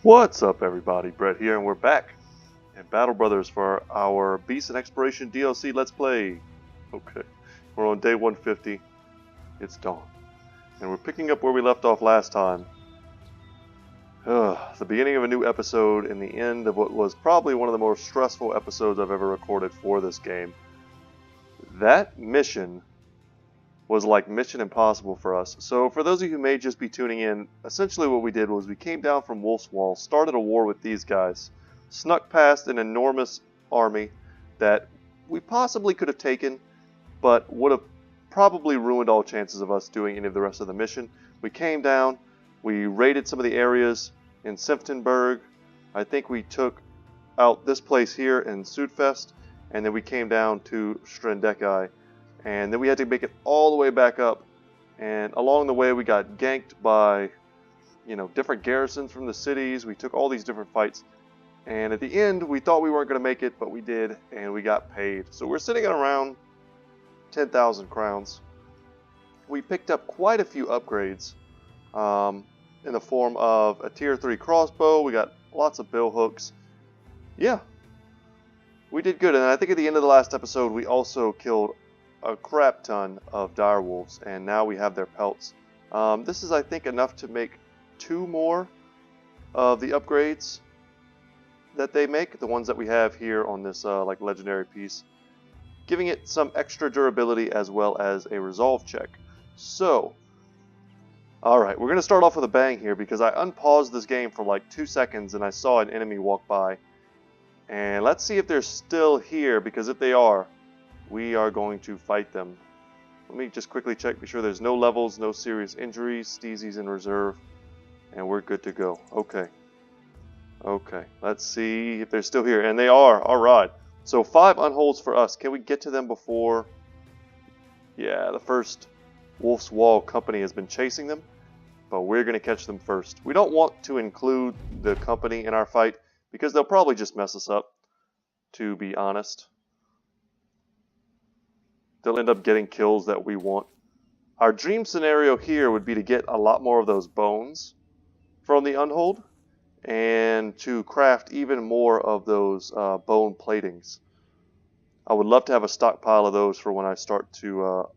What's up, everybody? Brett here, and we're back in Battle Brothers for our Beast and Exploration DLC Let's Play. Okay, we're on day 150. It's dawn, and we're picking up where we left off last time. The beginning of a new episode and the end of what was probably one of the most stressful episodes I've ever recorded for this game. That mission was like Mission Impossible for us. So for those of you who may just be tuning in, essentially what we did was we came down from Wolf's Wall, started a war with these guys, snuck past an enormous army that we possibly could have taken, but would have probably ruined all chances of us doing any of the rest of the mission. We came down, we raided some of the areas in Senftenberg. I think we took out this place here in Sudfest, and then we came down to Strendeki. And then we had to make it all the way back up, and along the way we got ganked by, different garrisons from the cities. We took all these different fights, and at the end we thought we weren't going to make it, but we did, and we got paid. So we're sitting at around 10,000 crowns. We picked up quite a few upgrades in the form of a tier 3 crossbow. We got lots of bill hooks. Yeah, we did good, and I think at the end of the last episode we also killed a crap ton of direwolves, and now we have their pelts. This is, I think, enough to make 2 more of the upgrades that they make, the ones that we have here on this legendary piece, giving it some extra durability as well as a resolve check. So, alright, we're going to start off with a bang here because I unpaused this game for like 2 seconds and I saw an enemy walk by. And let's see if they're still here, because if they are, we are going to fight them. Let me just quickly check, be sure there's no levels, no serious injuries, Steezy's in reserve, and we're good to go. Okay, let's see if they're still here, and they are. Alright, so 5 unholds for us. Can we get to them before? Yeah, the first Wolf's Wall company has been chasing them, but we're going to catch them first. We don't want to include the company in our fight, because they'll probably just mess us up, to be honest. They'll end up getting kills that we want. Our dream scenario here would be to get a lot more of those bones from the Unhold, and to craft even more of those bone platings. I would love to have a stockpile of those for when I start to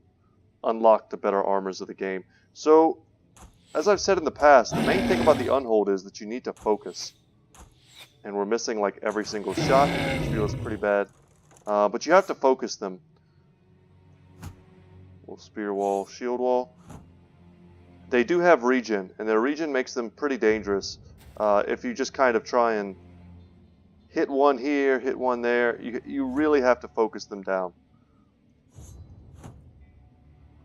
unlock the better armors of the game. So, as I've said in the past, the main thing about the Unhold is that you need to focus. And we're missing like every single shot, which feels pretty bad. But you have to focus them. Spear wall, shield wall. They do have regen, and their regen makes them pretty dangerous. If you just kind of try and hit one here, hit one there, you really have to focus them down.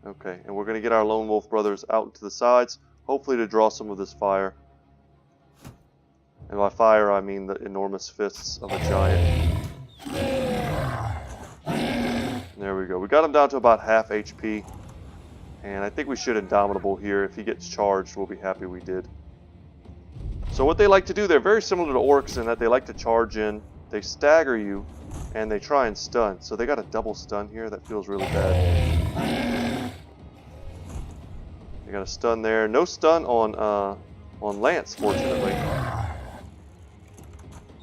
Okay, and we're going to get our Lone Wolf brothers out to the sides, hopefully to draw some of this fire. And by fire, I mean the enormous fists of a giant. There we go. We got him down to about half HP. And I think we should Indomitable here. If he gets charged, we'll be happy we did. So what they like to do, they're very similar to orcs in that they like to charge in. They stagger you, and they try and stun. So they got a double stun here. That feels really bad. They got a stun there. No stun on Lance, fortunately.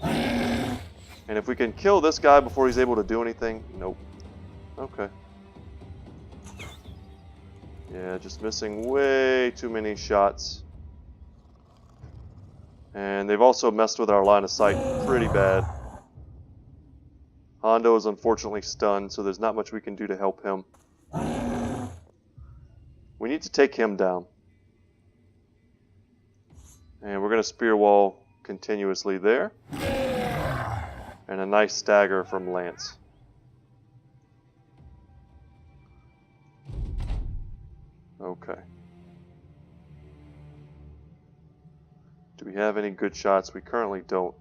And if we can kill this guy before he's able to do anything, nope. Okay. Yeah, just missing way too many shots. And they've also messed with our line of sight pretty bad. Hondo is unfortunately stunned, so there's not much we can do to help him. We need to take him down. And we're going to spear wall continuously there. And a nice stagger from Lance. Okay. Do we have any good shots? We currently don't.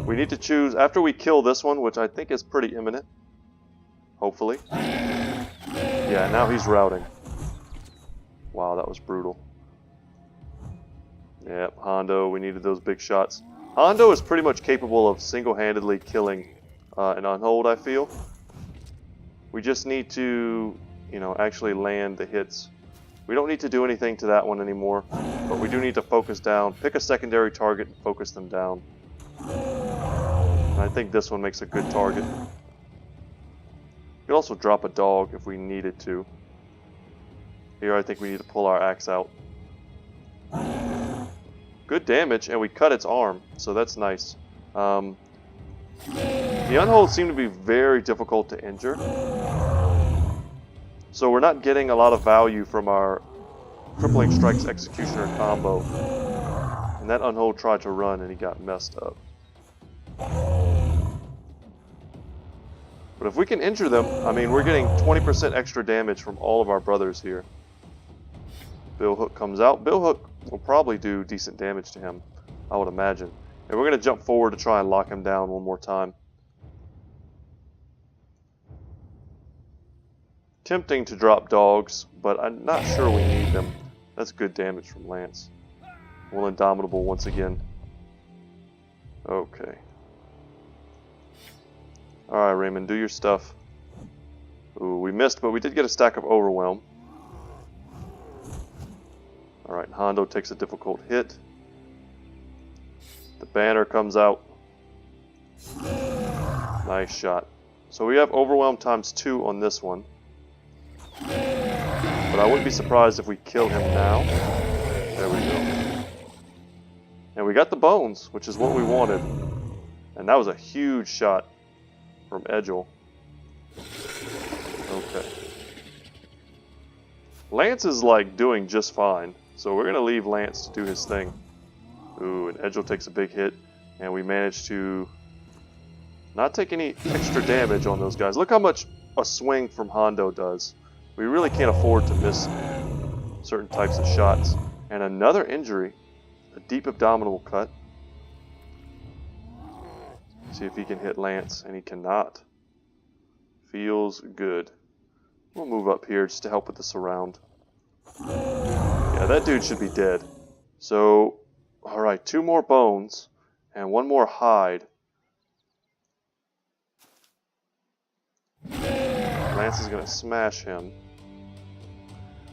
We need to choose, after we kill this one, which I think is pretty imminent. Hopefully. Yeah, now he's routing. Wow, that was brutal. Yep, Hondo, we needed those big shots. Hondo is pretty much capable of single-handedly killing an Unhold, I feel. We just need to, actually land the hits We don't need to do anything to that one anymore, but we do need to focus down. Pick a secondary target and focus them down. And I think this one makes a good target. We could also drop a dog if we needed to. Here I think we need to pull our axe out. Good damage, and we cut its arm, so that's nice. The Unholds seem to be very difficult to injure. So we're not getting a lot of value from our Crippling Strikes Executioner combo. And that Unhold tried to run and he got messed up. But if we can injure them, I mean, we're getting 20% extra damage from all of our brothers here. Billhook comes out. Billhook will probably do decent damage to him, I would imagine. And we're going to jump forward to try and lock him down one more time. Tempting to drop dogs, but I'm not sure we need them. That's good damage from Lance. Well, Indomitable once again. Okay. Alright, Raymond, do your stuff. Ooh, we missed, but we did get a stack of Overwhelm. Alright, Hondo takes a difficult hit. The banner comes out. Nice shot. So we have Overwhelm ×2 on this one. But I wouldn't be surprised if we kill him now. There we go. And we got the bones, which is what we wanted. And that was a huge shot from Edgel. Okay. Lance is like doing just fine. So we're going to leave Lance to do his thing. Ooh, and Edgel takes a big hit. And we managed to not take any extra damage on those guys. Look how much a swing from Hondo does. We really can't afford to miss certain types of shots. And another injury. A deep abdominal cut. See if he can hit Lance. And he cannot. Feels good. We'll move up here just to help with the surround. Yeah, that dude should be dead. So, alright, 2 more bones. And 1 more hide. Lance is going to smash him.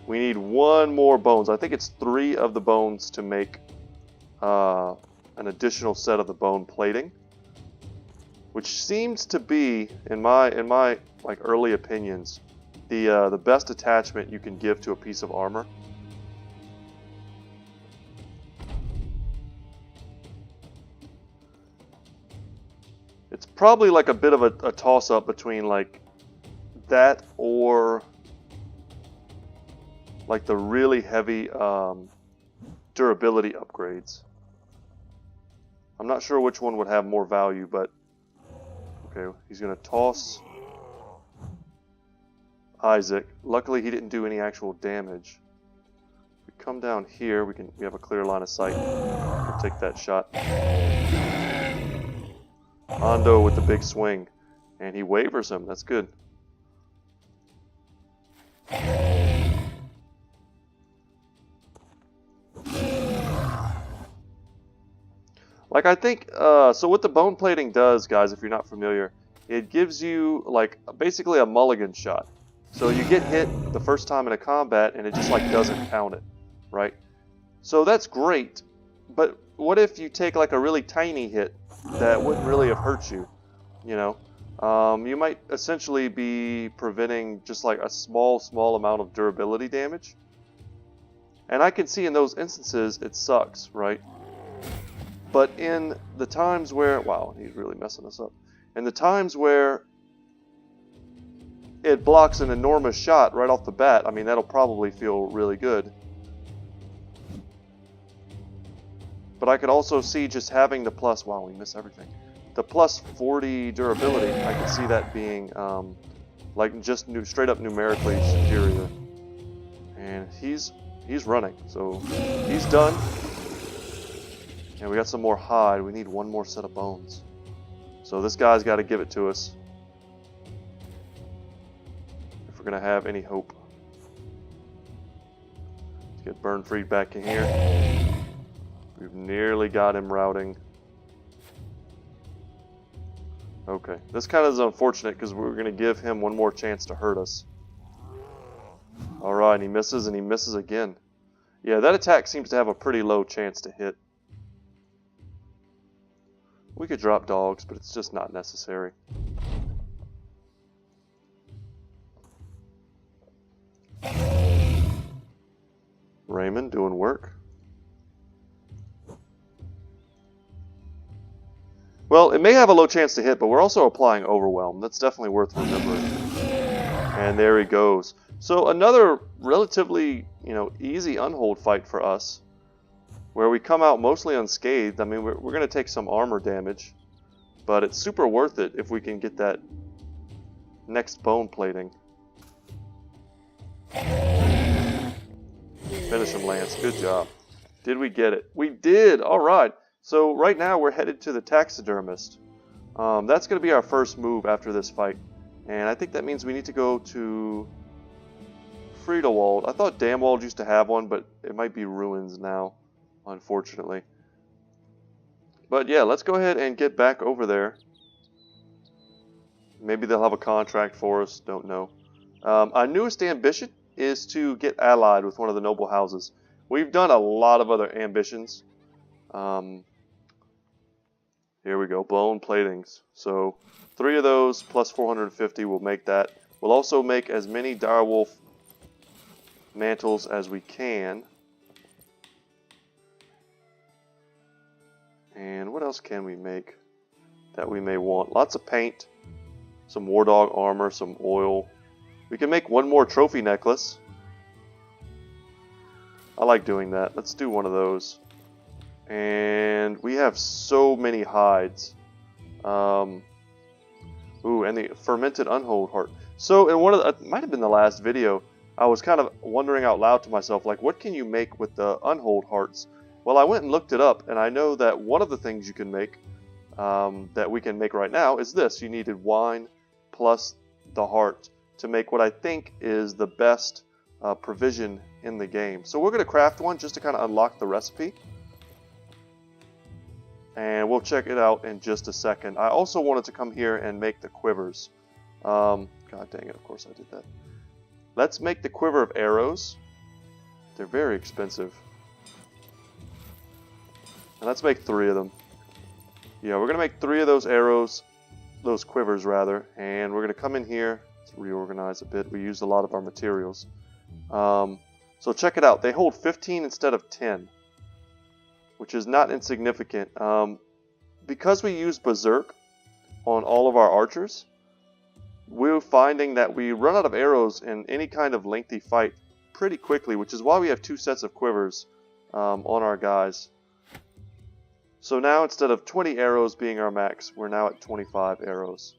We need 1 more bones. I think it's 3 of the bones to make an additional set of the bone plating, which seems to be, in my like early opinions, the best attachment you can give to a piece of armor. It's probably like a bit of a toss-up between like that or like the really heavy durability upgrades. I'm not sure which one would have more value, but okay, he's going to toss Isaac. Luckily, he didn't do any actual damage. If we come down here, we have a clear line of sight. We'll take that shot. Hondo with the big swing, and he wavers him. That's good. Like, I think, so what the bone plating does, guys, if you're not familiar, it gives you, like, basically a mulligan shot. So you get hit the first time in a combat, and it just, like, doesn't count it, right? So that's great, but what if you take, like, a really tiny hit that wouldn't really have hurt you, you know? You might essentially be preventing just, like, a small amount of durability damage. And I can see in those instances, it sucks, right? But in the times where, wow, he's really messing us up. In the times where it blocks an enormous shot right off the bat, I mean, that'll probably feel really good. But I could also see just having the plus, wow, we miss everything. The plus 40 durability, I could see that being like just straight up numerically superior. And he's running, so he's done. And we got some more hide. We need 1 more set of bones. So this guy's got to give it to us if we're going to have any hope. Let's get Burnfried back in here. We've nearly got him routing. Okay, this kind of is unfortunate because we're going to give him 1 more chance to hurt us. Alright, and he misses and he misses again. Yeah, that attack seems to have a pretty low chance to hit. We could drop dogs, but it's just not necessary. Raymond doing work. Well, it may have a low chance to hit, but we're also applying Overwhelm. That's definitely worth remembering. And there he goes. So another relatively, easy unhold fight for us, where we come out mostly unscathed. I mean, we're going to take some armor damage, but it's super worth it if we can get that next bone plating. Finish him, Lance. Good job. Did we get it? We did! Alright. So right now we're headed to the taxidermist. That's going to be our first move after this fight. And I think that means we need to go to Friedewald. I thought Damwald used to have one, but it might be ruins now, unfortunately. But yeah, let's go ahead and get back over there. Maybe they'll have a contract for us, don't know. Our newest ambition is to get allied with one of the noble houses. We've done a lot of other ambitions. Here we go, bone platings. So 3 of those plus 450 will make that. We'll also make as many direwolf mantles as we can. And what else can we make that we may want? Lots of paint, some war dog armor, some oil. We can make one more trophy necklace. I like doing that. Let's do one of those. And we have so many hides. Ooh, and the fermented unhold heart. So in one of the, it might have been the last video, I was kind of wondering out loud to myself, like, what can you make with the unhold hearts? Well, I went and looked it up, and I know that one of the things you can make, that we can make right now, is this. You needed wine plus the heart to make what I think is the best provision in the game. So we're going to craft one just to kind of unlock the recipe. And we'll check it out in just a second. I also wanted to come here and make the quivers. God dang it, of course I did that. Let's make the quiver of arrows. They're very expensive. And let's make 3 of them. Yeah, we're going to make 3 of those arrows, those quivers rather. And we're going to come in here. Let's reorganize a bit. We used a lot of our materials. So check it out. They hold 15 instead of 10. Which is not insignificant. Because we use Berserk on all of our archers, we're finding that we run out of arrows in any kind of lengthy fight pretty quickly, which is why we have 2 sets of quivers on our guys. So now instead of 20 arrows being our max, we're now at 25 arrows,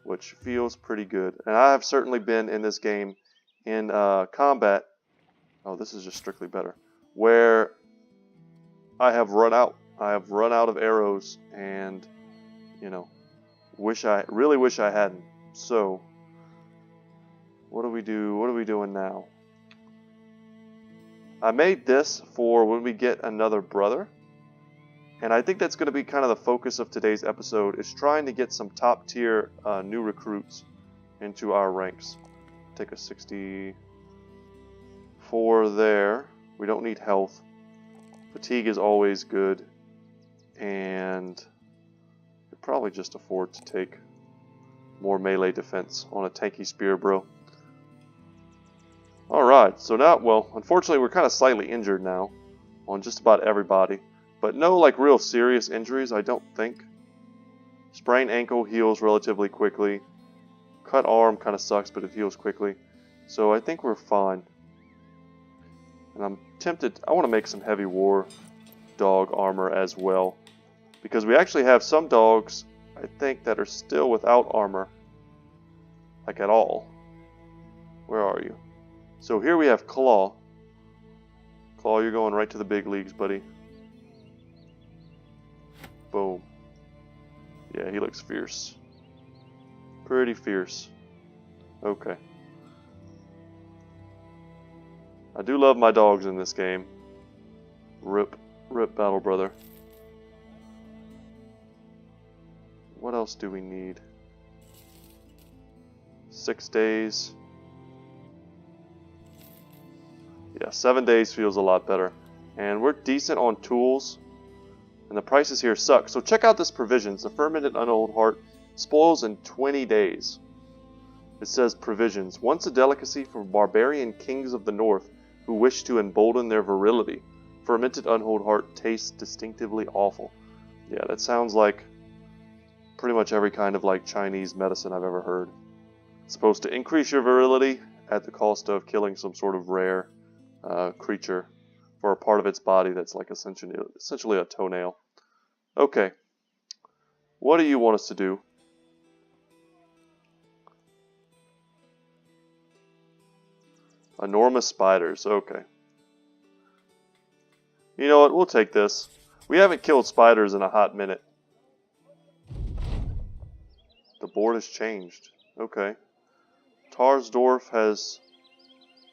which feels pretty good. And I have certainly been in this game in combat, oh, this is just strictly better, where I have run out. I have run out of arrows, and really wish I hadn't. So, what do we do? What are we doing now? I made this for when we get another brother, and I think that's going to be kind of the focus of today's episode, is trying to get some top tier new recruits into our ranks. Take a 64 there. We don't need health. Fatigue is always good, and could probably just afford to take more melee defense on a tanky spear, bro. Alright, so now, well, unfortunately we're kind of slightly injured now on just about everybody, but no like real serious injuries, I don't think. Sprained ankle heals relatively quickly. Cut arm kind of sucks, but it heals quickly. So I think we're fine. And I'm tempted, I want to make some heavy war dog armor as well. Because we actually have some dogs, I think, that are still without armor. Like at all. Where are you? So here we have Claw. Claw, you're going right to the big leagues, buddy. Boom. Yeah, he looks fierce. Pretty fierce. Okay. I do love my dogs in this game. Rip Battle Brother. What else do we need? 6 days. Yeah, 7 days feels a lot better. And we're decent on tools. And the prices here suck. So check out this provisions. The fermented unold heart spoils in 20 days. It says provisions. Once a delicacy for barbarian kings of the north who wish to embolden their virility. Fermented unold heart tastes distinctively awful. Yeah, that sounds like pretty much every kind of like Chinese medicine I've ever heard. It's supposed to increase your virility at the cost of killing some sort of rare creature for a part of its body that's like essentially a toenail. Okay. What do you want us to do? Enormous spiders. Okay. You know what? We'll take this. We haven't killed spiders in a hot minute. The board has changed. Okay. Tarsdorf has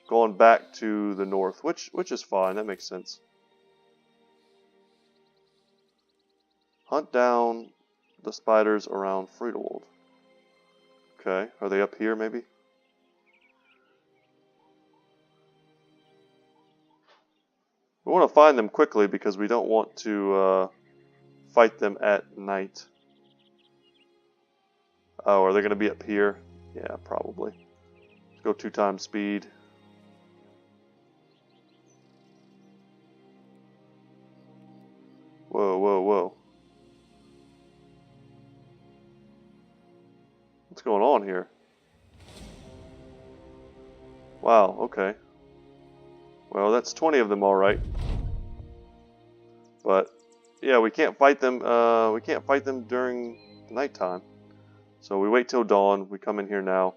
gone back to the north, which is fine. That makes sense. Hunt down the spiders around Friedelwald. Okay. Are they up here maybe? We want to find them quickly because we don't want to fight them at night. Oh, are they going to be up here? Yeah, probably. Let's go 2 times speed. Whoa, whoa, whoa. What's going on here? Wow, okay. Well, that's 20 of them, all right. But yeah, we can't fight them. We can't fight them during nighttime. So we wait till dawn. We come in here now,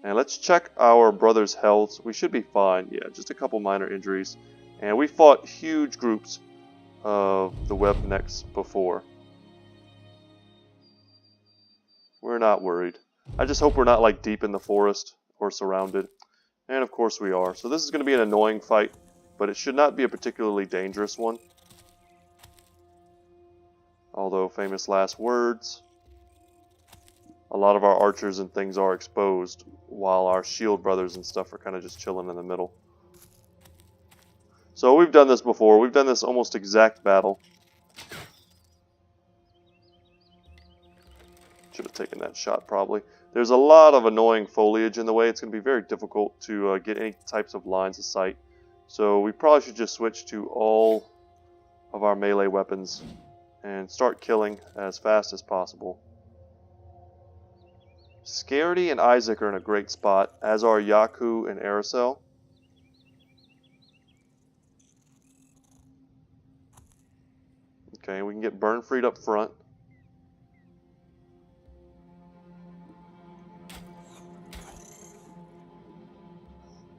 and let's check our brother's health. We should be fine. Yeah, just a couple minor injuries, and we fought huge groups of the Webnecks before. We're not worried. I just hope we're not like deep in the forest or surrounded. And of course we are. So this is going to be an annoying fight, but it should not be a particularly dangerous one. Although, famous last words, a lot of our archers and things are exposed, while our shield brothers and stuff are kind of just chilling in the middle. So we've done this before. We've done this almost exact battle. Should have taken that shot probably. There's a lot of annoying foliage in the way. It's going to be very difficult to get any types of lines of sight. So we probably should just switch to all of our melee weapons and start killing as fast as possible. Scaredy and Isaac are in a great spot, as are Yaku and Aracel. Okay, we can get Burnfried up front.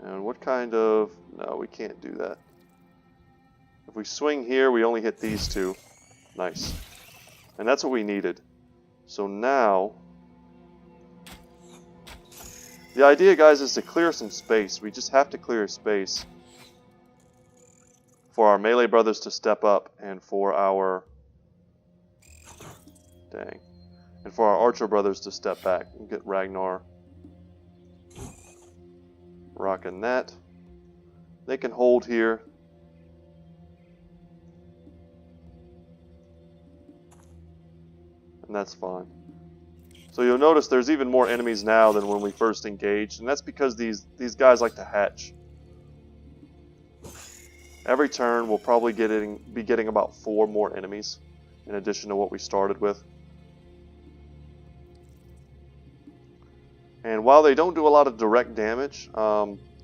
And what kind of... No, we can't do that. If we swing here, we only hit these two. Nice. And that's what we needed. So now... The idea, guys, is to clear some space. We just have to clear space for our melee brothers to step up and for our... Dang. And for our archer brothers to step back and get Ragnar rocking that. They can hold here. And that's fine. So you'll notice there's even more enemies now than when we first engaged, and that's because these guys like to hatch. Every turn we'll probably be getting about 4 more enemies in addition to what we started with. And while they don't do a lot of direct damage,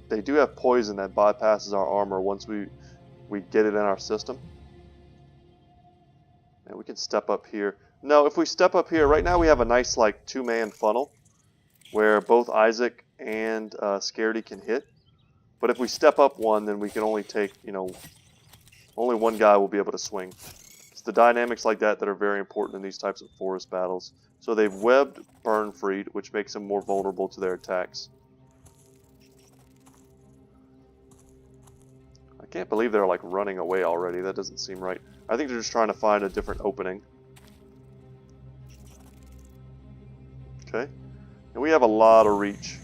they do have poison that bypasses our armor once we get it in our system. And we can step up here. No, if we step up here, right now we have a nice like 2-man funnel where both Isaac and Scaredy can hit. But if we step up one, then we can only take, only one guy will be able to swing. It's the dynamics like that that are very important in these types of forest battles. So they've webbed Burnfried, which makes him more vulnerable to their attacks. I can't believe they're like running away already. That doesn't seem right. I think they're just trying to find a different opening. Okay. And we have a lot of reach.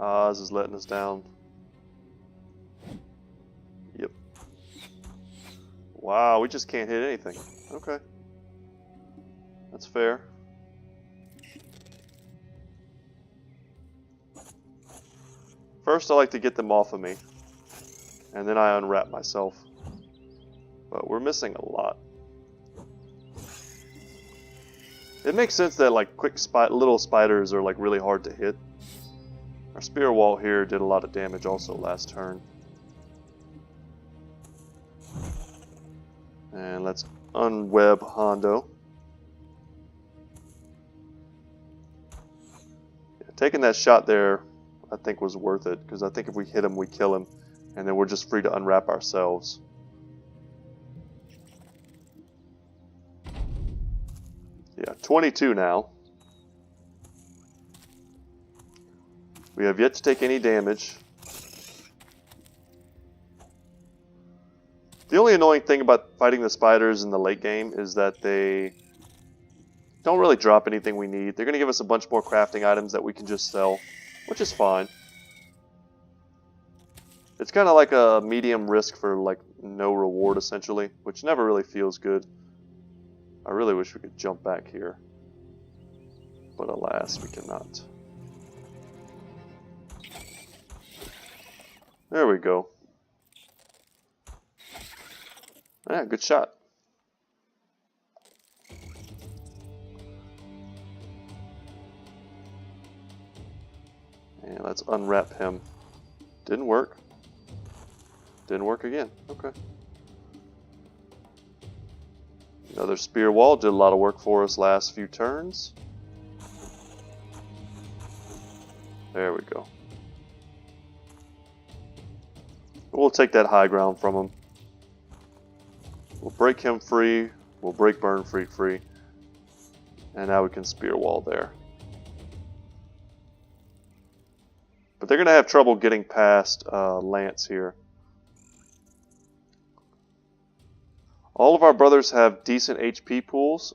Oz is letting us down. Yep. Wow, we just can't hit anything. Okay. That's fair. First, I like to get them off of me. And then I unwrap myself. But we're missing a lot. It makes sense that like quick little spiders are like really hard to hit. Our spear wall here did a lot of damage also last turn. And let's unweb Hondo. Yeah, taking that shot there, I think was worth it, because I think if we hit him, we kill him, and then we're just free to unwrap ourselves. Yeah, 22 now. We have yet to take any damage. The only annoying thing about fighting the spiders in the late game is that they don't really drop anything we need. They're going to give us a bunch more crafting items that we can just sell, which is fine. It's kind of like a medium risk for like no reward essentially, which never really feels good. I really wish we could jump back here, but alas, we cannot. There we go. Yeah, good shot. And let's unwrap him. Didn't work. Didn't work again. Okay. Another spear wall did a lot of work for us last few turns. There we go. We'll take that high ground from him. We'll break him free. We'll break Burnfleet free. And now we can spear wall there. But they're going to have trouble getting past Lance here. All of our brothers have decent HP pools,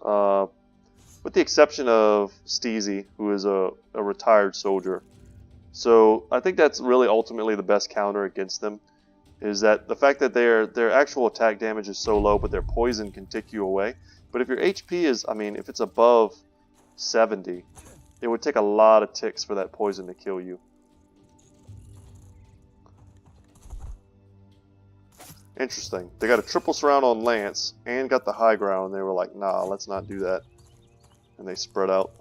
with the exception of Steezy, who is a retired soldier. So I think that's really ultimately the best counter against them, is that the fact that their actual attack damage is so low, but their poison can tick you away. But if your HP is, I mean, if it's above 70, it would take a lot of ticks for that poison to kill you. Interesting. They got a triple surround on Lance and got the high ground, and they were like, nah, let's not do that. And they spread out.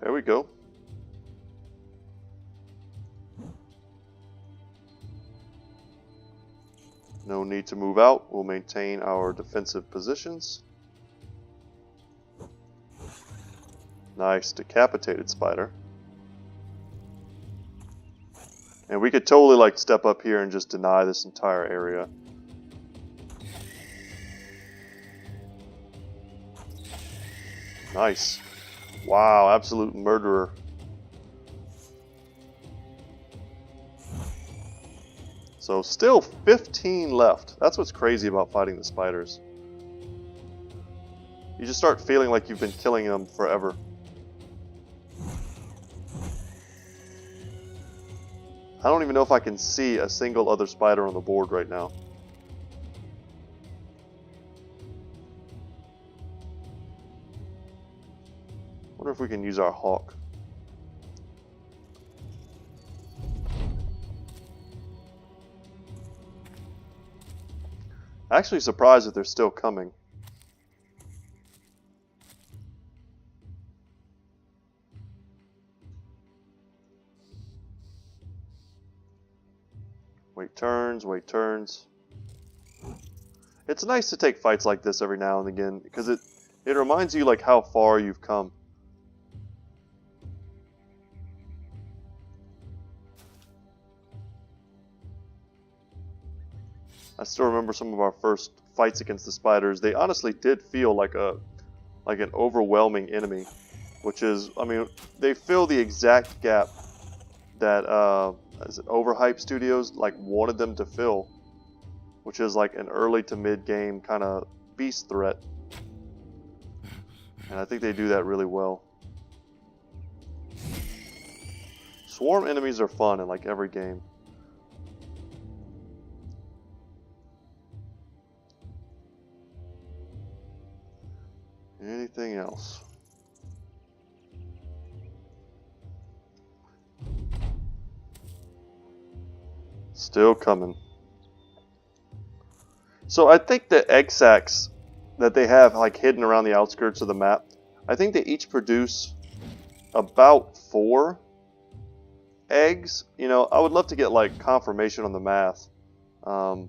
There we go. No need to move out. We'll maintain our defensive positions. Nice. Decapitated spider. And we could totally like step up here and just deny this entire area. Nice. Wow, absolute murderer. So still 15 left. That's what's crazy about fighting the spiders. You just start feeling like you've been killing them forever. I don't even know if I can see a single other spider on the board right now. Wonder if we can use our hawk. Actually surprised that they're still coming. Wait turns, wait turns. It's nice to take fights like this every now and again, because it reminds you like how far you've come. I still remember some of our first fights against the spiders. They honestly did feel like an overwhelming enemy, which is, I mean, they fill the exact gap that Overhype Studios like wanted them to fill, which is like an early to mid game kind of beast threat. And I think they do that really well. Swarm enemies are fun in like every game. Anything else? Still coming. So I think the egg sacs that they have like hidden around the outskirts of the map, I think they each produce about 4 eggs. You know, I would love to get like confirmation on the math. But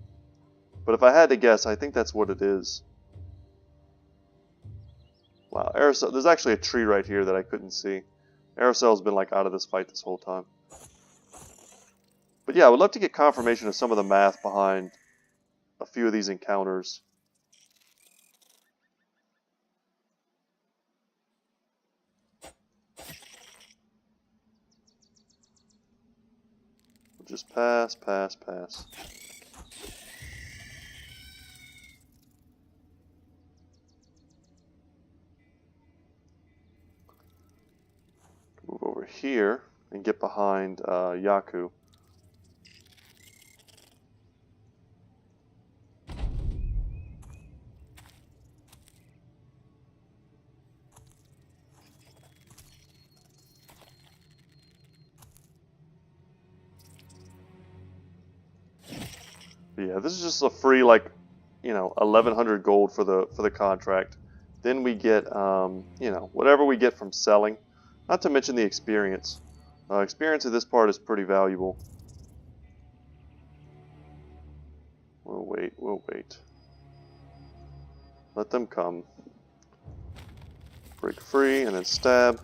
if I had to guess, I think that's what it is. Wow, Aerosol, there's actually a tree right here that I couldn't see. Aerosol's been like out of this fight this whole time. But yeah, I would love to get confirmation of some of the math behind a few of these encounters. We'll just pass, pass, pass. Move over here and get behind Yaku. But yeah, this is just a free like, you know, 1,100 gold for the contract. Then we get, you know, whatever we get from selling. Not to mention the experience. Experience of this part is pretty valuable. We'll wait, we'll wait. Let them come. Break free and then stab.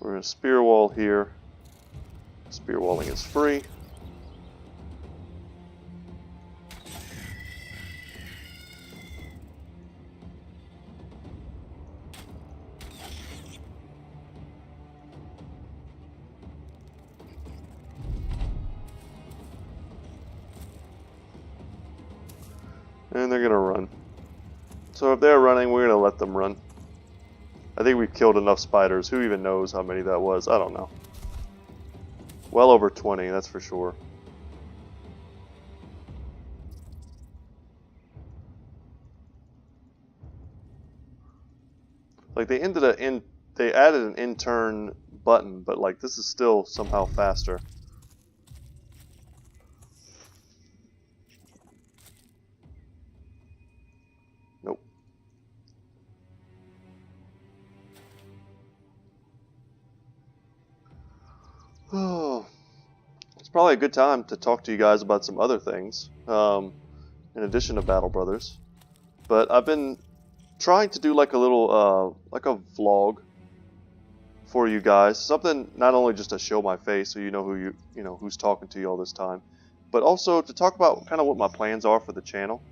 We're going to spear wall here. Spear walling is free. And they're going to run. So if they're running, we're going to let them run. I think we've killed enough spiders. Who even knows how many that was? I don't know. Well over 20, that's for sure. Like they added an intern button, but like this is still somehow faster. Nope. Oh, it's probably a good time to talk to you guys about some other things, in addition to Battle Brothers. But I've been trying to do like a little, like a vlog for you guys. Something not only just to show my face so you know who's talking to you all this time, but also to talk about kind of what my plans are for the channel.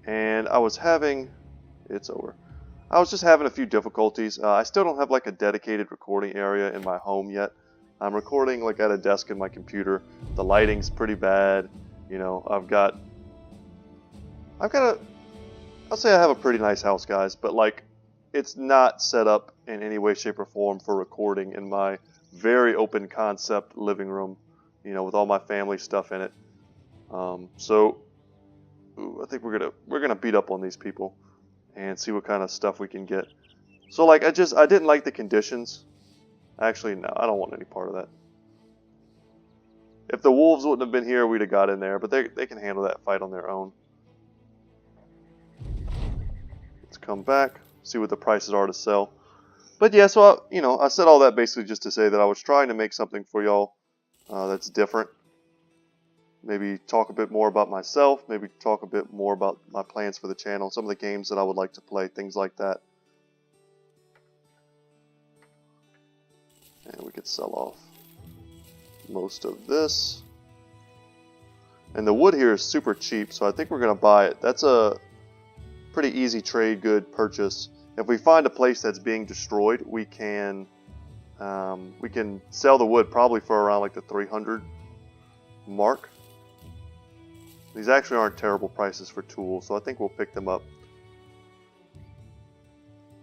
And I was having, it's over. I was just having a few difficulties. I still don't have like a dedicated recording area in my home yet. I'm recording like at a desk in my computer. The lighting's pretty bad. You know, I'll say I have a pretty nice house, guys, but like it's not set up in any way, shape, or form for recording in my very open concept living room, you know, with all my family stuff in it. So I think we're gonna beat up on these people and see what kind of stuff we can get. So like I didn't like the conditions. Actually, no, I don't want any part of that. If the wolves wouldn't have been here, we'd have got in there, but they can handle that fight on their own. Let's come back, see what the prices are to sell. But yeah, so I said all that basically just to say that I was trying to make something for y'all that's different. Maybe talk a bit more about myself, maybe talk a bit more about my plans for the channel, some of the games that I would like to play, things like that. And we could sell off most of this. And the wood here is super cheap, so I think we're going to buy it. That's a pretty easy trade good purchase. If we find a place that's being destroyed, we can sell the wood probably for around like the 300 mark. These actually aren't terrible prices for tools, so I think we'll pick them up.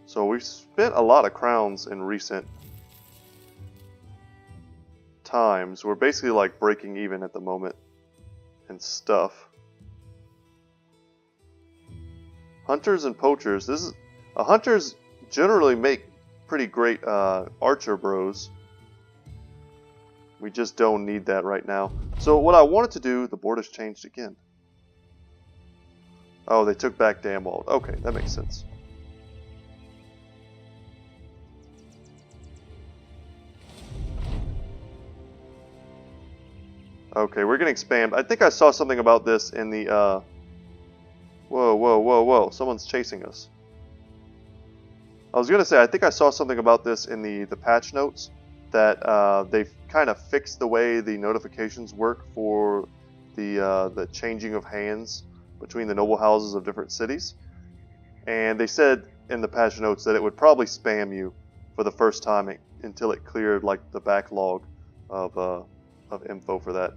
So we've spent a lot of crowns in recent times. We're basically like breaking even at the moment and stuff. Hunters and poachers. Hunters generally make pretty great archer bros. We just don't need that right now. So what I wanted to do, the board has changed again. Oh, they took back Damwald. Okay, that makes sense. Okay, we're getting spammed. I think I saw something about this in the, Whoa, whoa, whoa, whoa. Someone's chasing us. I was going to say, I think I saw something about this in the patch notes, that they've kind of fixed the way the notifications work for the changing of hands between the noble houses of different cities. And they said in the patch notes that it would probably spam you for the first time until it cleared like the backlog of info for that.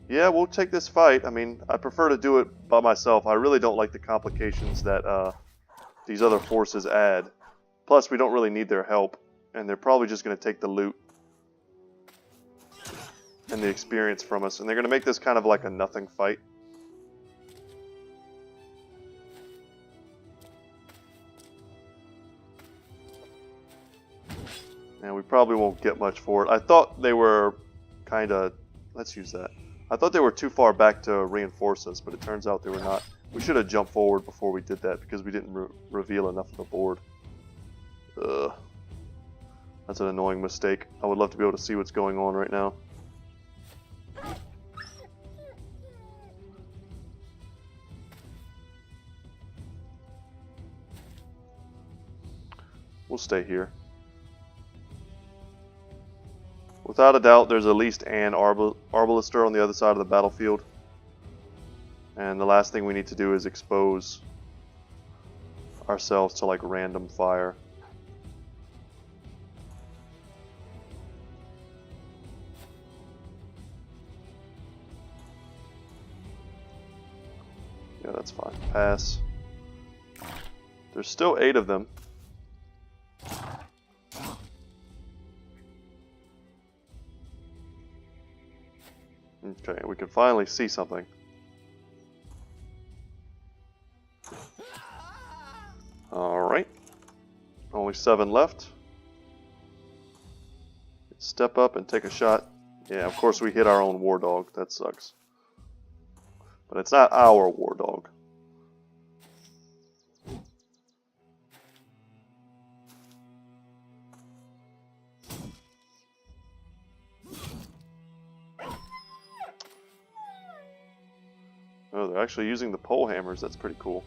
Yeah, we'll take this fight. I mean, I prefer to do it by myself. I really don't like the complications that these other forces add. Plus, we don't really need their help, and they're probably just going to take the loot and the experience from us, and they're going to make this kind of like a nothing fight. And we probably won't get much for it. I thought they were kind of... Let's use that. I thought they were too far back to reinforce us, but it turns out they were not. We should have jumped forward before we did that because we didn't reveal enough of the board. Ugh. That's an annoying mistake. I would love to be able to see what's going on right now. We'll stay here. Without a doubt, there's at least an Arbalister on the other side of the battlefield. And the last thing we need to do is expose ourselves to like random fire. Yeah, that's fine. Pass. There's still 8 of them. Okay, we can finally see something. Alright. Only 7 left. Step up and take a shot. Yeah, of course we hit our own war dog. That sucks. But it's not our war dog. Oh, they're actually using the pole hammers. That's pretty cool.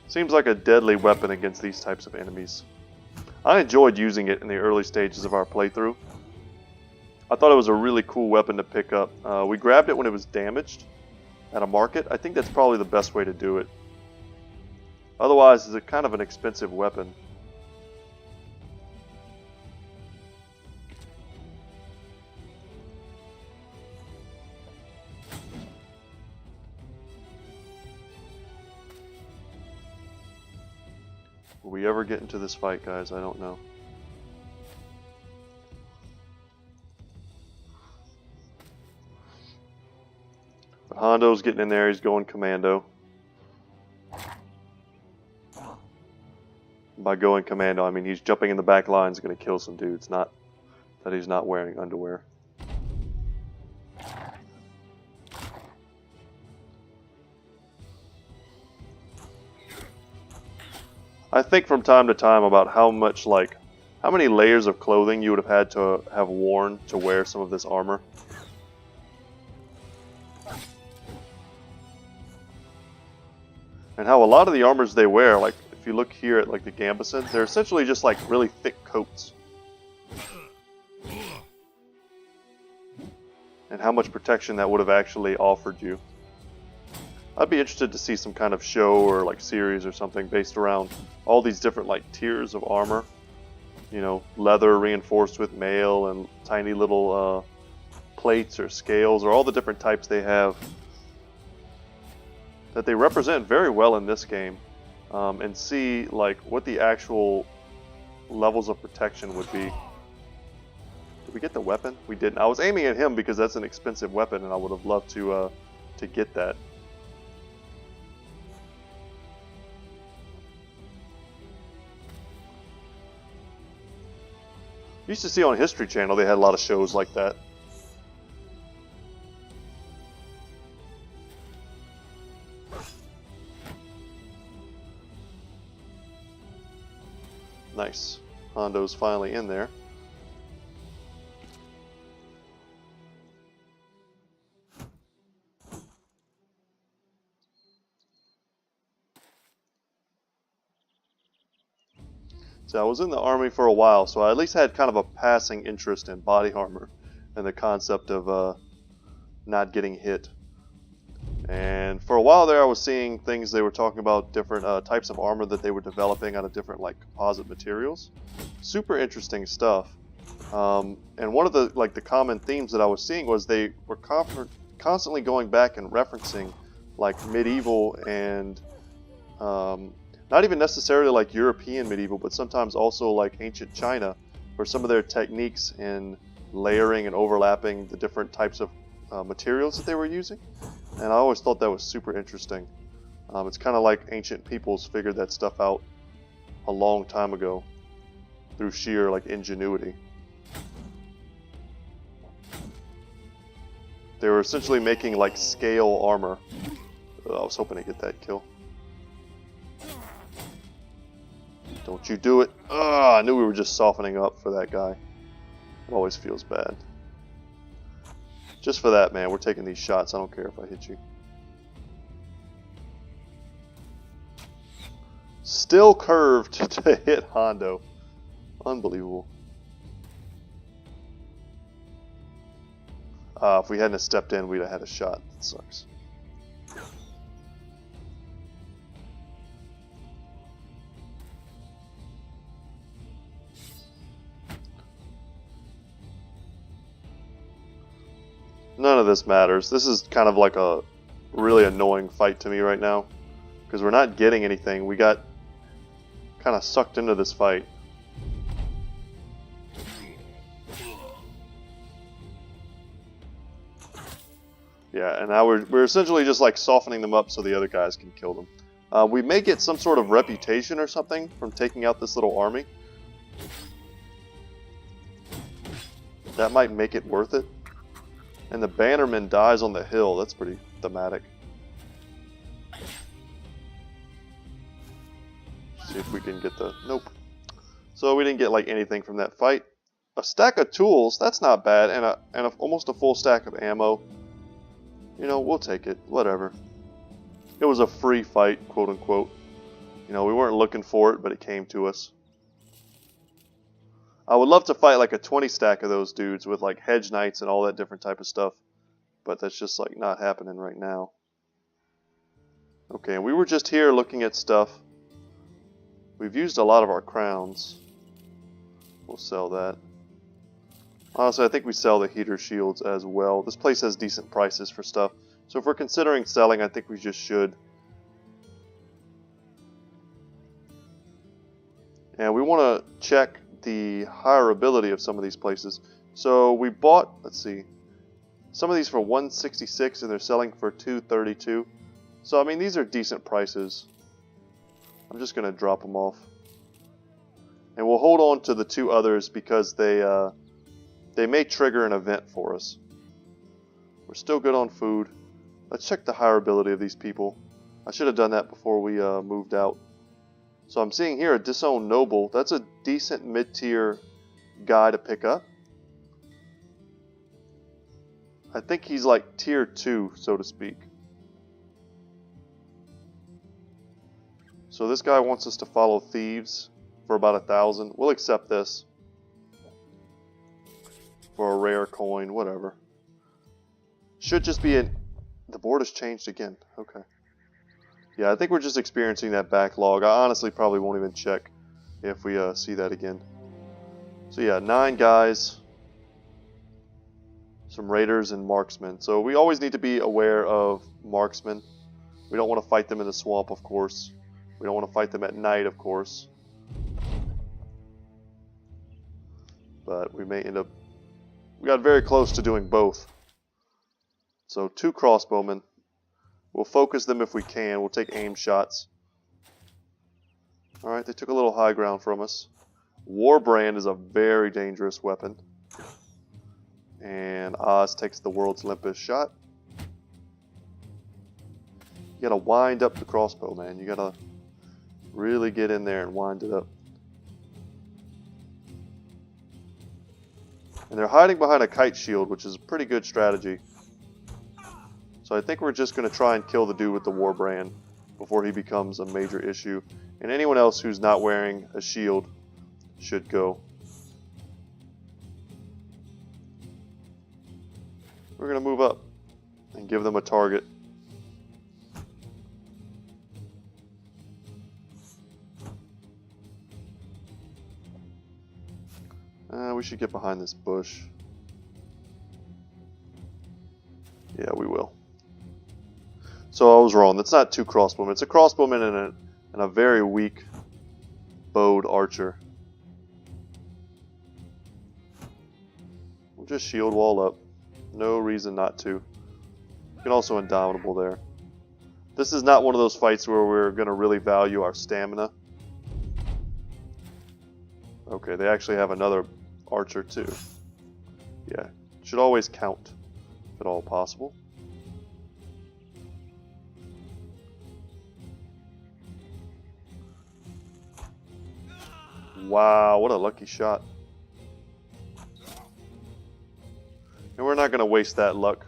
Seems like a deadly weapon against these types of enemies. I enjoyed using it in the early stages of our playthrough. I thought it was a really cool weapon to pick up. We grabbed it when it was damaged at a market. I think that's probably the best way to do it. Otherwise, it's a kind of an expensive weapon. Will we ever get into this fight, guys? I don't know. But Hondo's getting in there. He's going commando. By going commando, I mean he's jumping in the back lines, going to kill some dudes. Not that he's not wearing underwear. I think from time to time about how many layers of clothing you would have had to have worn to wear some of this armor. And how a lot of the armors they wear, like if you look here at like the Gambeson, they're essentially just like really thick coats. And how much protection that would have actually offered you. I'd be interested to see some kind of show or like series or something based around all these different like tiers of armor. You know, leather reinforced with mail and tiny little plates or scales or all the different types they have. that they represent very well in this game, and see like what the actual levels of protection would be. Did we get the weapon? We didn't. I was aiming at him because that's an expensive weapon, and I would have loved to get that. Used to see on History Channel they had a lot of shows like that. Nice. Hondo's finally in there. So I was in the army for a while, so I at least had kind of a passing interest in body armor and the concept of not getting hit. And for a while there, I was seeing things they were talking about, different types of armor that they were developing out of different like composite materials. Super interesting stuff. And one of the common themes that I was seeing was they were constantly going back and referencing like medieval and not even necessarily like European medieval, but sometimes also like ancient China, for some of their techniques in layering and overlapping the different types of materials that they were using. And I always thought that was super interesting. It's kind of like ancient peoples figured that stuff out a long time ago through sheer like ingenuity. They were essentially making like scale armor. I was hoping to get that kill. Don't you do it. I knew we were just softening up for that guy. It always feels bad. Just for that, man, we're taking these shots. I don't care if I hit you. Still curved to hit Hondo. Unbelievable. If we hadn't stepped in, we'd have had a shot. That sucks. None of this matters. This is kind of like a really annoying fight to me right now, because we're not getting anything. We got kind of sucked into this fight. Yeah, and now we're essentially just like softening them up so the other guys can kill them. We may get some sort of reputation or something from taking out this little army. That might make it worth it. And the bannerman dies on the hill. That's pretty thematic. See if we can get the... Nope. So we didn't get like anything from that fight. A stack of tools, that's not bad, and almost a full stack of ammo. You know, we'll take it. Whatever. It was a free fight, quote unquote. You know, we weren't looking for it, but it came to us. I would love to fight like a 20 stack of those dudes with like hedge knights and all that different type of stuff. But that's just like not happening right now. Okay, we were just here looking at stuff. We've used a lot of our crowns. We'll sell that. Honestly, I think we sell the heater shields as well. This place has decent prices for stuff. So if we're considering selling, I think we just should. And we want to check the hireability of some of these places. So we bought, let's see, some of these for 166 and they're selling for 232. So I mean, these are decent prices. I'm just going to drop them off. And we'll hold on to the two others because they may trigger an event for us. We're still good on food. Let's check the hireability of these people. I should have done that before we moved out. So I'm seeing here a disowned noble. That's a decent mid-tier guy to pick up. I think he's like tier 2, so to speak. So this guy wants us to follow thieves for about 1,000. We'll accept this. For a rare coin, whatever. Should just be an... The board has changed again. Okay. Yeah, I think we're just experiencing that backlog. I honestly probably won't even check if we see that again. So yeah, 9 guys. Some raiders and marksmen. So we always need to be aware of marksmen. We don't want to fight them in the swamp, of course. We don't want to fight them at night, of course. But we may end up... We got very close to doing both. So 2 crossbowmen. We'll focus them if we can. We'll take aim shots. Alright, they took a little high ground from us. Warbrand is a very dangerous weapon. And Oz takes the world's limpest shot. You gotta wind up the crossbow, man. You gotta really get in there and wind it up. And they're hiding behind a kite shield, which is a pretty good strategy. So I think we're just going to try and kill the dude with the Warbrand before he becomes a major issue. And anyone else who's not wearing a shield should go. We're going to move up and give them a target. We should get behind this bush. Yeah, we will. So I was wrong. That's not 2 crossbowmen. It's a crossbowman and a very weak bowed archer. We'll just shield wall up. No reason not to. You can also Indomitable there. This is not one of those fights where we're going to really value our stamina. Okay, they actually have another archer too. Yeah, should always count if at all possible. Wow, what a lucky shot. And we're not going to waste that luck.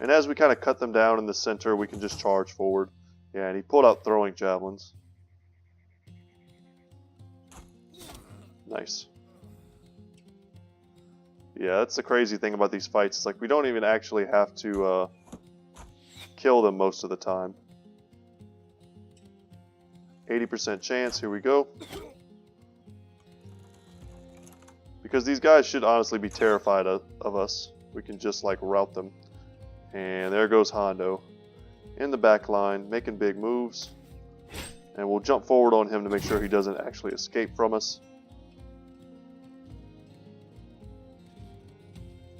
And as we kind of cut them down in the center, we can just charge forward. Yeah, and he pulled out throwing javelins. Nice. Yeah, that's the crazy thing about these fights. It's like we don't even actually have to kill them most of the time. 80% chance, here we go. Because these guys should honestly be terrified of us. We can just like rout them. And there goes Hondo. In the back line, making big moves. And we'll jump forward on him to make sure he doesn't actually escape from us.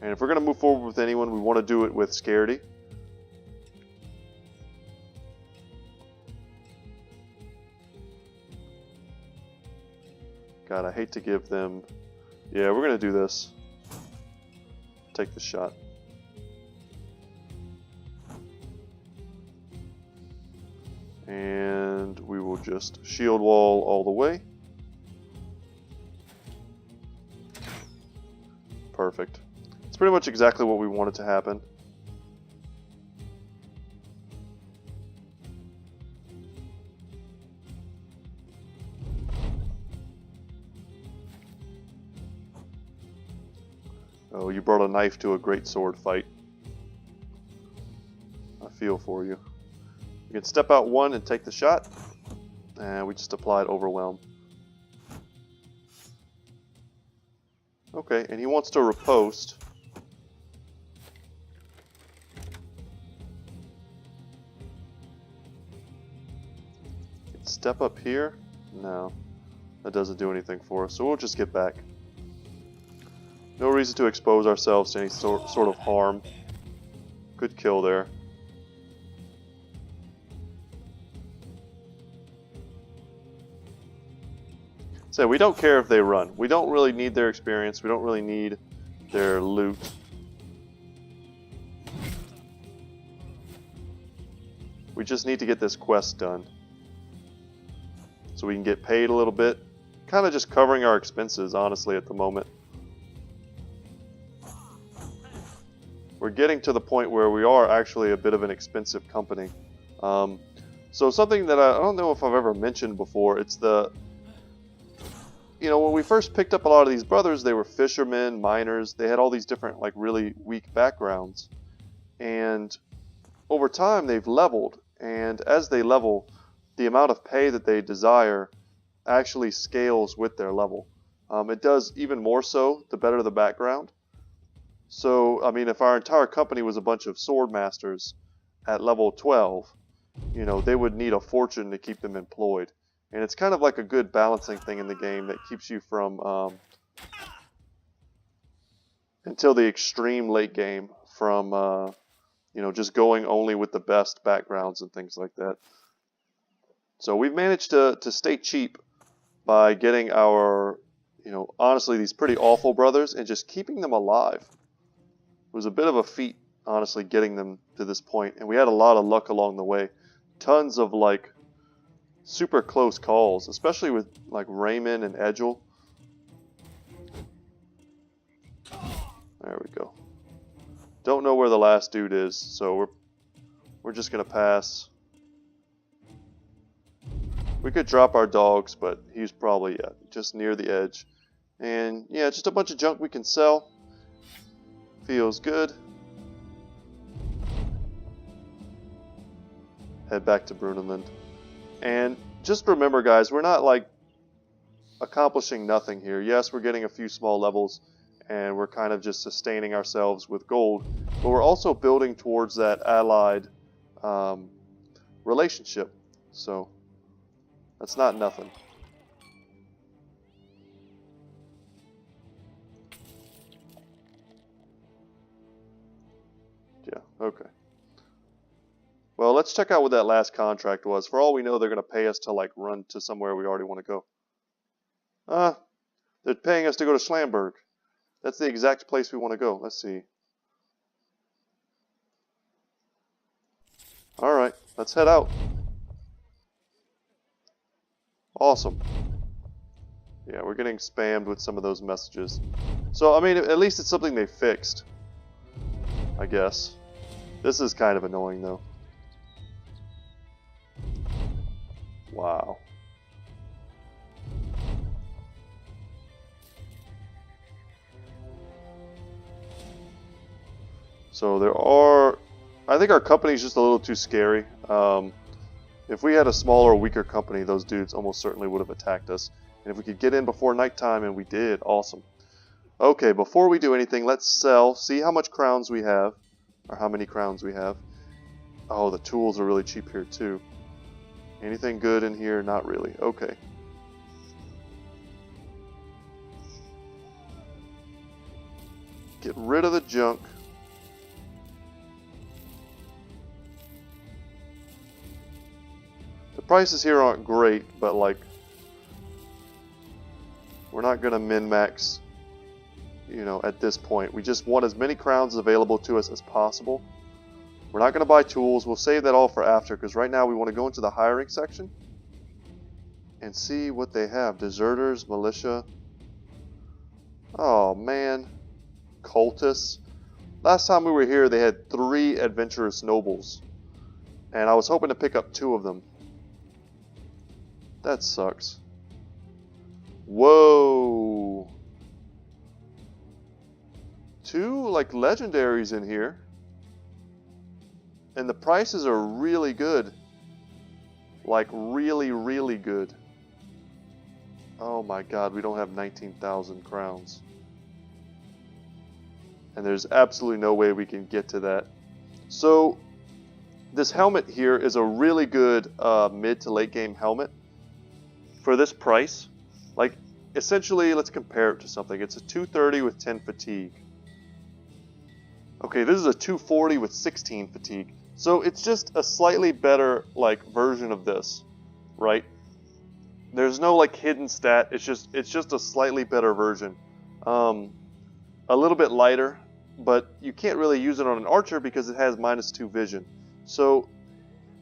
And if we're going to move forward with anyone, we want to do it with Scaredy. God, I hate to give them... Yeah, we're going to do this. Take the shot. And we will just shield wall all the way. Perfect. It's pretty much exactly what we wanted to happen. Oh, you brought a knife to a great sword fight. I feel for you. You can step out one and take the shot. And we just applied Overwhelm. Okay, and he wants to riposte. Step up here? No. That doesn't do anything for us, so we'll just get back. No reason to expose ourselves to any sort of harm. Good kill there. So we don't care if they run. We don't really need their experience. We don't really need their loot. We just need to get this quest done. So we can get paid a little bit. Kind of just covering our expenses, honestly, at the moment. We're getting to the point where we are actually a bit of an expensive company. So something that I don't know if I've ever mentioned before, it's the... You know, when we first picked up a lot of these brothers, they were fishermen, miners. They had all these different, like, really weak backgrounds. And over time, they've leveled. And as they level, the amount of pay that they desire actually scales with their level. It does even more so the better the background. So, I mean, if our entire company was a bunch of sword masters at level 12, you know, they would need a fortune to keep them employed. And it's kind of like a good balancing thing in the game that keeps you from, until the extreme late game, from, you know, just going only with the best backgrounds and things like that. So we've managed to stay cheap by getting our, you know, honestly, these pretty awful brothers and just keeping them alive. It was a bit of a feat, honestly, getting them to this point, and we had a lot of luck along the way. Tons of, like, super close calls, especially with, like, Raymond and Edgel. There we go. Don't know where the last dude is, so we're just gonna pass. We could drop our dogs, but he's probably just near the edge. And yeah, just a bunch of junk we can sell. Feels good. Head back to Brunelund. And just remember, guys, we're not like accomplishing nothing here. Yes, we're getting a few small levels, and we're kind of just sustaining ourselves with gold, but we're also building towards that allied relationship. So that's not nothing. Yeah, okay. Well, let's check out what that last contract was. For all we know, they're going to pay us to, like, run to somewhere we already want to go. They're paying us to go to Schlamberg. That's the exact place we want to go. Let's see. Alright, let's head out. Awesome. Yeah, we're getting spammed with some of those messages. So, I mean, at least it's something they fixed, I guess. This is kind of annoying, though. Wow. So there are... I think our company's just a little too scary. If we had a smaller, weaker company, those dudes almost certainly would have attacked us. And if we could get in before nighttime, and we did, awesome. Okay, before we do anything, let's sell, see how much crowns we have, or how many crowns we have. Oh, the tools are really cheap here too. Anything good in here? Not really. Okay. Get rid of the junk. The prices here aren't great, but like, we're not going to min-max, you know, at this point. We just want as many crowns available to us as possible. We're not going to buy tools. We'll save that all for after, because right now we want to go into the hiring section and see what they have. Deserters, militia. Oh, man. Cultists. Last time we were here, they had 3 adventurous nobles, and I was hoping to pick up 2 of them. That sucks. Whoa. 2, like, legendaries in here. And the prices are really good. Like, really, really good. Oh my god, we don't have 19,000 crowns. And there's absolutely no way we can get to that. So, this helmet here is a really good mid to late game helmet. For this price, like, essentially, let's compare it to something. It's a 230 with 10 fatigue. Okay, this is a 240 with 16 fatigue. So it's just a slightly better, like, version of this, right? There's no, like, hidden stat. It's just a slightly better version. A little bit lighter, but you can't really use it on an archer because it has -2 vision. So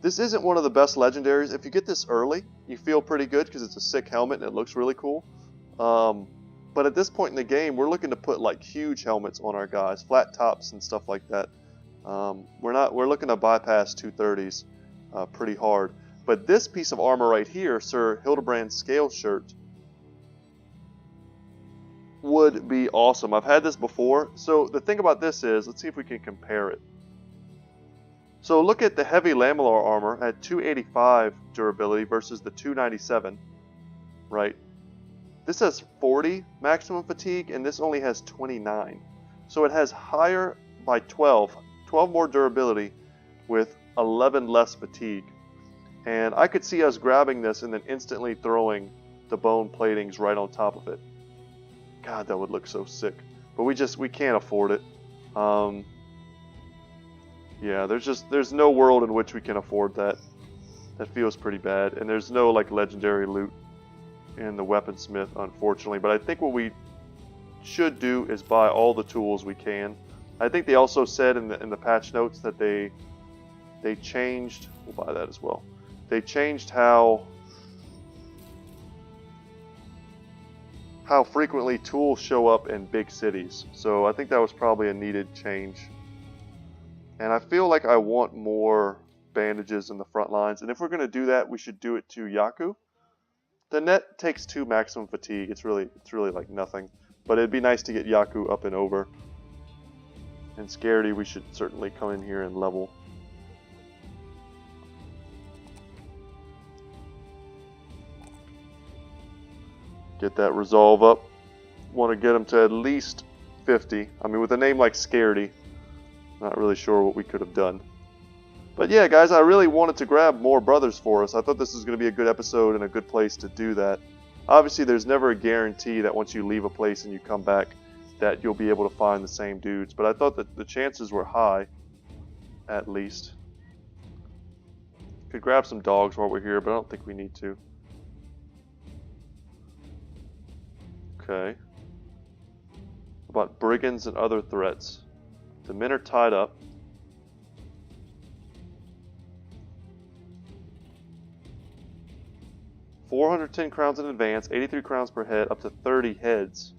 this isn't one of the best legendaries. If you get this early, you feel pretty good because it's a sick helmet and it looks really cool. But at this point in the game, we're looking to put, like, huge helmets on our guys, flat tops and stuff like that. We're looking to bypass 230s pretty hard. But this piece of armor right here, Sir Hildebrand's scale shirt, would be awesome. I've had this before. So the thing about this is, let's see if we can compare it. So look at the heavy lamellar armor at 285 durability versus the 297, right? This has 40 maximum fatigue, and this only has 29. So it has higher by 12 more durability with 11 less fatigue. And I could see us grabbing this and then instantly throwing the bone platings right on top of it. God, that would look so sick. But we can't afford it. Yeah, there's no world in which we can afford that. That feels pretty bad. And there's no like legendary loot in the weaponsmith, unfortunately. But I think what we should do is buy all the tools we can. I think they also said in the patch notes that they changed. We'll buy that as well. They changed how frequently tools show up in big cities. So I think that was probably a needed change. And I feel like I want more bandages in the front lines. And if we're going to do that, we should do it to Yaku. The net takes 2 maximum fatigue. It's really like nothing. But it'd be nice to get Yaku up and over. And Scaredy, we should certainly come in here and level. Get that resolve up. Want to get him to at least 50. I mean, with a name like Scaredy, not really sure what we could have done. But yeah, guys, I really wanted to grab more brothers for us. I thought this was going to be a good episode and a good place to do that. Obviously, there's never a guarantee that once you leave a place and you come back that you'll be able to find the same dudes. But I thought that the chances were high, at least. Could grab some dogs while we're here, but I don't think we need to. Okay. About brigands and other threats. The men are tied up. $410 crowns in advance, 83 crowns per head, up to 30 heads.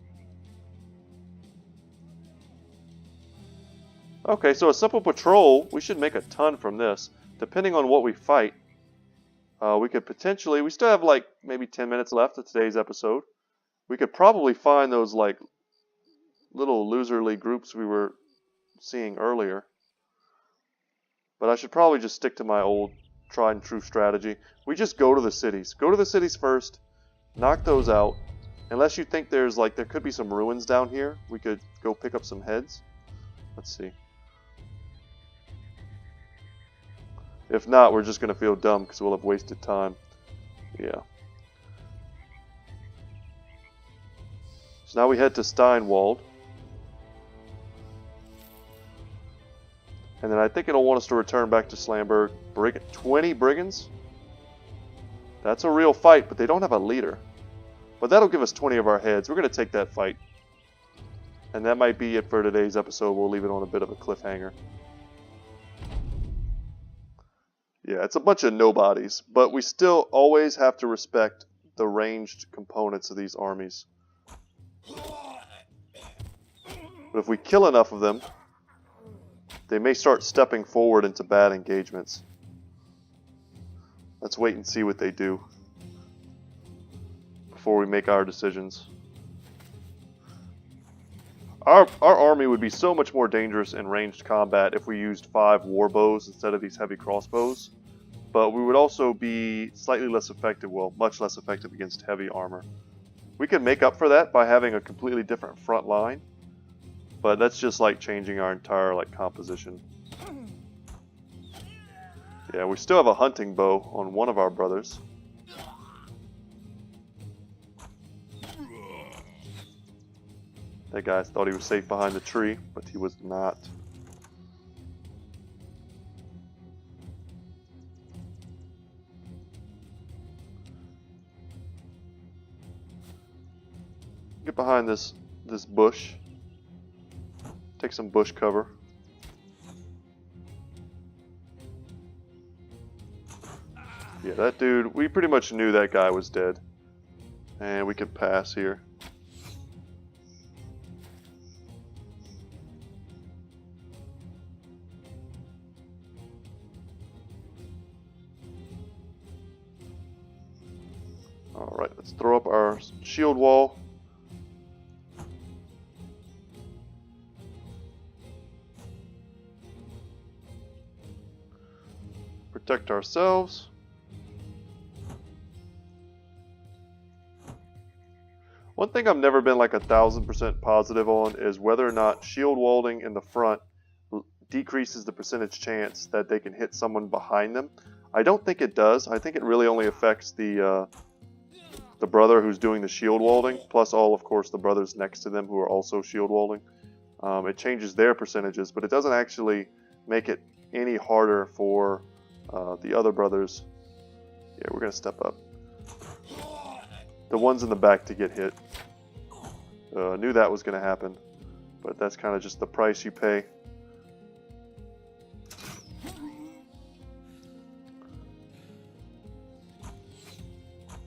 Okay, so a simple patrol, we should make a ton from this. Depending on what we fight, we could potentially, we still have like maybe 10 minutes left of today's episode. We could probably find those like little loserly groups we were seeing earlier. But I should probably just stick to my old tried and true strategy. We just go to the cities. Go to the cities first, knock those out. Unless you think there could be some ruins down here, we could go pick up some heads. Let's see. If not, we're just going to feel dumb because we'll have wasted time. Yeah. So now we head to Steinwald. And then I think it'll want us to return back to Slamberg. 20 brigands? That's a real fight, but they don't have a leader. But that'll give us 20 of our heads. We're going to take that fight. And that might be it for today's episode. We'll leave it on a bit of a cliffhanger. Yeah, it's a bunch of nobodies. But we still always have to respect the ranged components of these armies. But if we kill enough of them, they may start stepping forward into bad engagements. Let's wait and see what they do before we make our decisions. Our army would be so much more dangerous in ranged combat if we used 5 war bows instead of these heavy crossbows. But we would also be slightly less effective, well, much less effective against heavy armor. We could make up for that by having a completely different front line. But that's just like changing our entire composition. Yeah, we still have a hunting bow on one of our brothers. That guy thought he was safe behind the tree, but he was not. Get behind this bush. Take some bush cover. Yeah, that dude, we pretty much knew that guy was dead. And we could pass here. Alright, let's throw up our shield wall. Protect ourselves. One thing I've never been like 1000% positive on is whether or not shield walling in the front decreases the percentage chance that they can hit someone behind them. I don't think it does. I think it really only affects the brother who's doing the shield walling, plus all, of course, the brothers next to them who are also shield walling. It changes their percentages, but it doesn't actually make it any harder for the other brothers. Yeah, we're going to step up. The ones in the back to get hit. I knew that was going to happen, but that's kind of just the price you pay.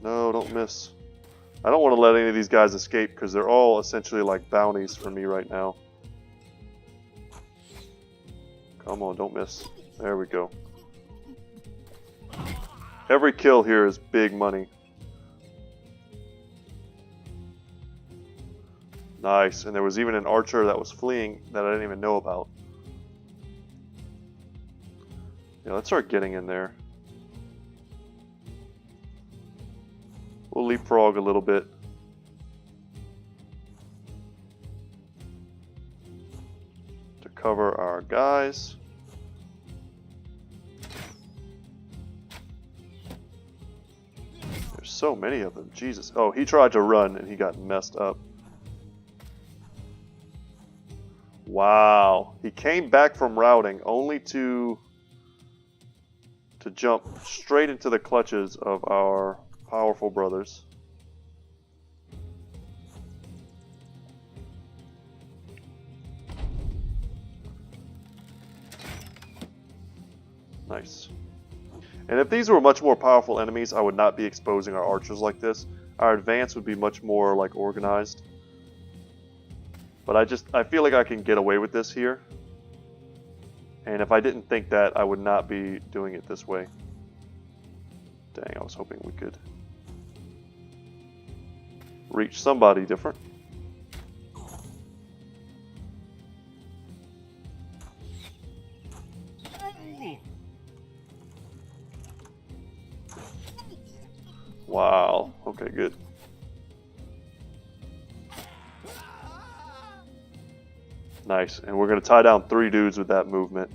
No, don't miss. I don't want to let any of these guys escape because they're all essentially like bounties for me right now. Come on, don't miss. There we go. Every kill here is big money. Nice, and there was even an archer that was fleeing that I didn't even know about. Yeah, let's start getting in there. We'll leapfrog a little bit. To cover our guys. There's so many of them, Jesus. Oh, he tried to run and he got messed up. Wow, he came back from routing only to jump straight into the clutches of our powerful brothers. Nice. And if these were much more powerful enemies, I would not be exposing our archers like this. Our advance would be much more like organized. But I feel like I can get away with this here. And if I didn't think that, I would not be doing it this way. Dang, I was hoping we could reach somebody different. Wow, okay, good. Nice, and we're going to tie down 3 dudes with that movement.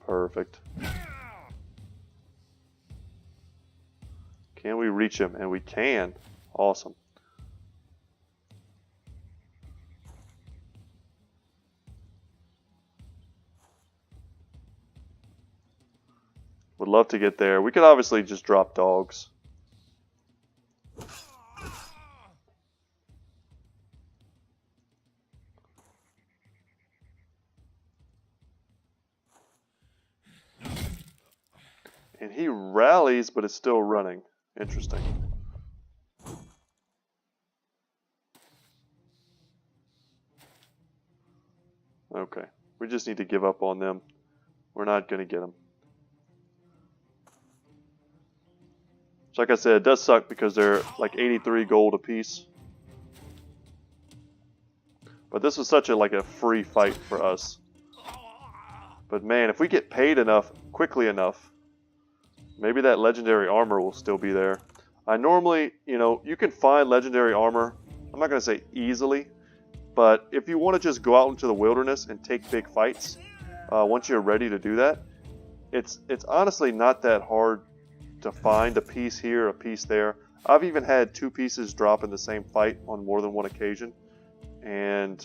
Perfect. Can we reach him? And we can. Awesome. Would love to get there. We could obviously just drop dogs. And he rallies, but is still running. Interesting. Okay. We just need to give up on them. We're not going to get them. So like I said, it does suck because they're like 83 gold apiece. But this was such a free fight for us. But man, if we get paid enough, quickly enough, maybe that legendary armor will still be there. I normally, you can find legendary armor, I'm not going to say easily, but if you want to just go out into the wilderness and take big fights, once you're ready to do that, it's honestly not that hard to find a piece here, a piece there. I've even had 2 pieces drop in the same fight on more than one occasion. And,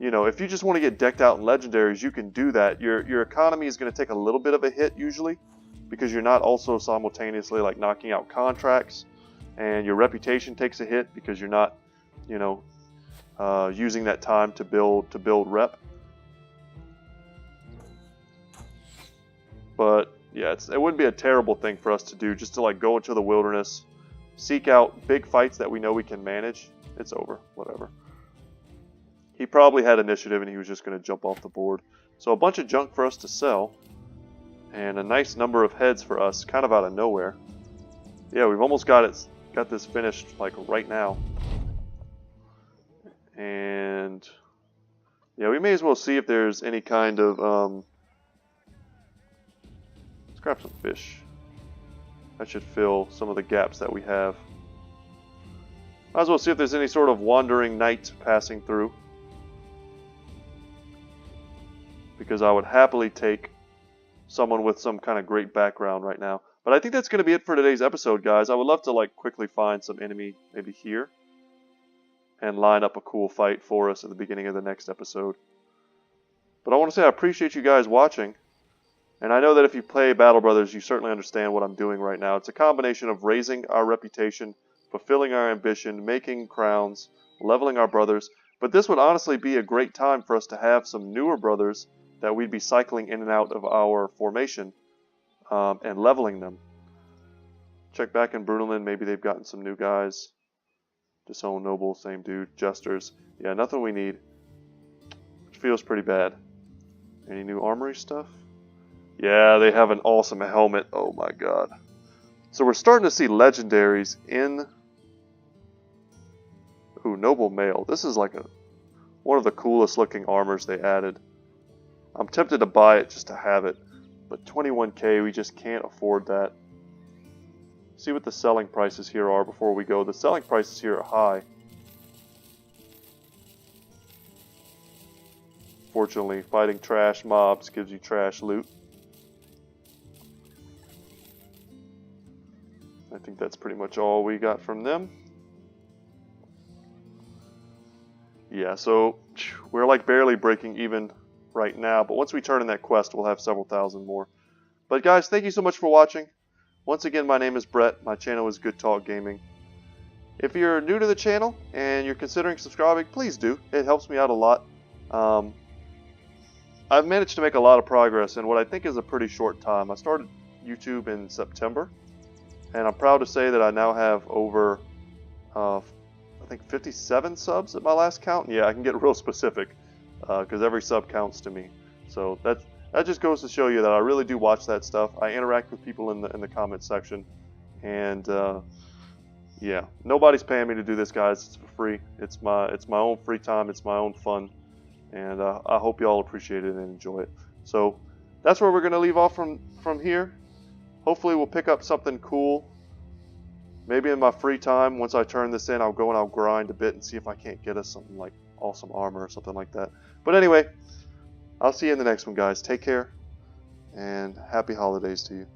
if you just want to get decked out in legendaries, you can do that. Your economy is going to take a little bit of a hit usually, because you're not also simultaneously like knocking out contracts, and your reputation takes a hit because you're not, using that time to build rep. But yeah, it wouldn't be a terrible thing for us to do, just to go into the wilderness, seek out big fights that we know we can manage. It's over, whatever. He probably had initiative and he was just going to jump off the board. So a bunch of junk for us to sell, and a nice number of heads for us, kind of out of nowhere. Yeah, we've almost got this finished right now. And yeah, we may as well see if there's any kind of Let's grab some fish. That should fill some of the gaps that we have. Might as well see if there's any sort of wandering knight passing through. Because I would happily take someone with some kind of great background right now. But I think that's going to be it for today's episode, guys. I would love to like quickly find some enemy maybe here and line up a cool fight for us at the beginning of the next episode. But I want to say I appreciate you guys watching. And I know that if you play Battle Brothers, you certainly understand what I'm doing right now. It's a combination of raising our reputation, fulfilling our ambition, making crowns, leveling our brothers. But this would honestly be a great time for us to have some newer brothers that we'd be cycling in and out of our formation and leveling them. Check back in Brunelin, maybe they've gotten some new guys. Disown Noble, same dude. Jesters, yeah, nothing we need. Which feels pretty bad. Any new armory stuff? Yeah, they have an awesome helmet. Oh my god. So we're starting to see legendaries in... Ooh, Noble Mail. This is like one of the coolest looking armors they added. I'm tempted to buy it just to have it. But 21k, we just can't afford that. See what the selling prices here are before we go. The selling prices here are high. Fortunately, fighting trash mobs gives you trash loot. I think that's pretty much all we got from them. Yeah, so we're like barely breaking even right now, but once we turn in that quest, we'll have several thousand more. But guys, thank you so much for watching. Once again, my name is Brett. My channel is Good Talk Gaming. If you're new to the channel and you're considering subscribing, please do. It helps me out a lot. I've managed to make a lot of progress in what I think is a pretty short time. I started YouTube in September, and I'm proud to say that I now have over, I think 57 subs at my last count. Yeah, I can get real specific because every sub counts to me. So that just goes to show you that I really do watch that stuff. I interact with people in the comment section, and yeah, nobody's paying me to do this, guys. It's for free. It's my own free time. It's my own fun, and I hope you all appreciate it and enjoy it. So that's where we're gonna leave off from here. Hopefully we'll pick up something cool. Maybe in my free time, once I turn this in, I'll go and I'll grind a bit and see if I can't get us something like awesome armor or something like that. But anyway, I'll see you in the next one, guys. Take care, and happy holidays to you.